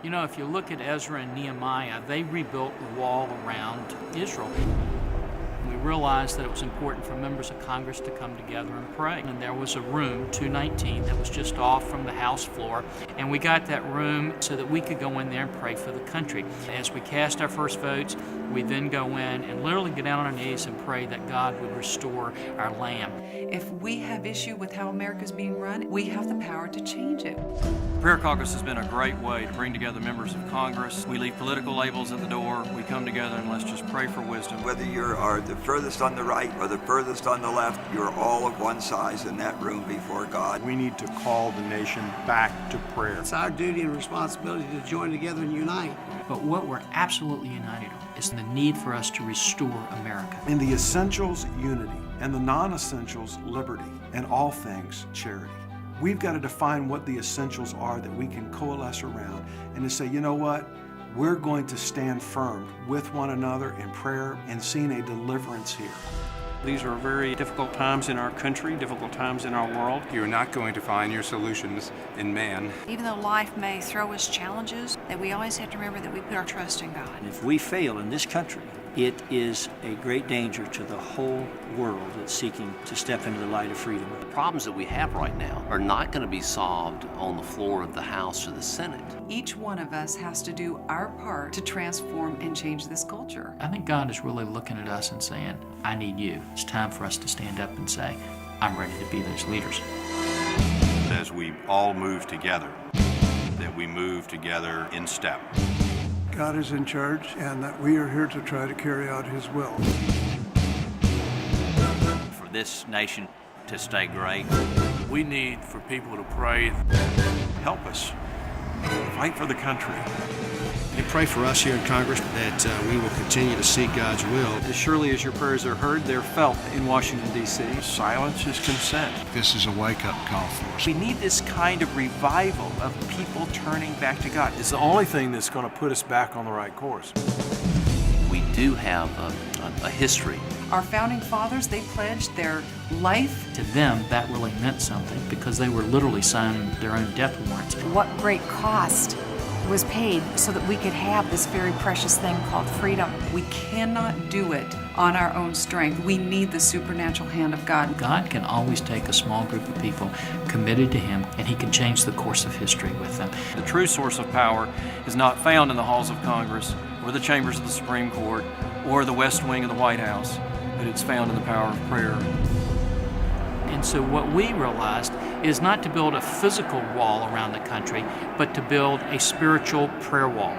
You know, if you look at Ezra and Nehemiah, they rebuilt the wall around Israel. We realized that it was important for members of Congress to come together and pray. And there was a room, 219, that was just off from the House floor. And we got that room so that we could go in there and pray for the country. As we cast our first votes, we then go in and literally get down on our knees and pray that God would restore our land. If we have issue with how America's being run, we have the power to change it. Prayer Caucus has been a great way to bring together members of Congress. We leave political labels at the door. We come together and let's just pray for wisdom. Whether you are the furthest on the right or the furthest on the left, you're all of one size in that room before God. We need to call the nation back to prayer. It's our duty and responsibility to join together and unite. But what we're absolutely united on is the need for us to restore America. In the essentials, unity, and the non-essentials, liberty, and all things, charity. We've got to define what the essentials are that we can coalesce around and to say, you know what? We're going to stand firm with one another in prayer and seeing a deliverance here. These are very difficult times in our country, difficult times in our world. You're not going to find your solutions in man. Even though life may throw us challenges, that we always have to remember that we put our trust in God. If we fail in this country, it is a great danger to the whole world that's seeking to step into the light of freedom. The problems that we have right now are not going to be solved on the floor of the House or the Senate. Each one of us has to do our part to transform and change this culture. I think God is really looking at us and saying, I need you. It's time for us to stand up and say, I'm ready to be those leaders. As we all move together, that we move together in step. God is in charge, and that we are here to try to carry out His will. For this nation to stay great, We need for people to pray. Help us. Fight for the country. And pray for us here in Congress that we will continue to seek God's will. As surely as your prayers are heard, they're felt in Washington, D.C. Silence is consent. This is a wake-up call for us. We need this kind of revival of people turning back to God. It's the only thing that's going to put us back on the right course. We do have a history. Our founding fathers, they pledged their life. To them, that really meant something because they were literally signing their own death warrants. What great cost was paid so that we could have this very precious thing called freedom. We cannot do it on our own strength. We need the supernatural hand of God. God can always take a small group of people committed to Him, and He can change the course of history with them. The true source of power is not found in the halls of Congress or the chambers of the Supreme Court or the West Wing of the White House, but it's found in the power of prayer. And so what we realized is not to build a physical wall around the country, but to build a spiritual prayer wall.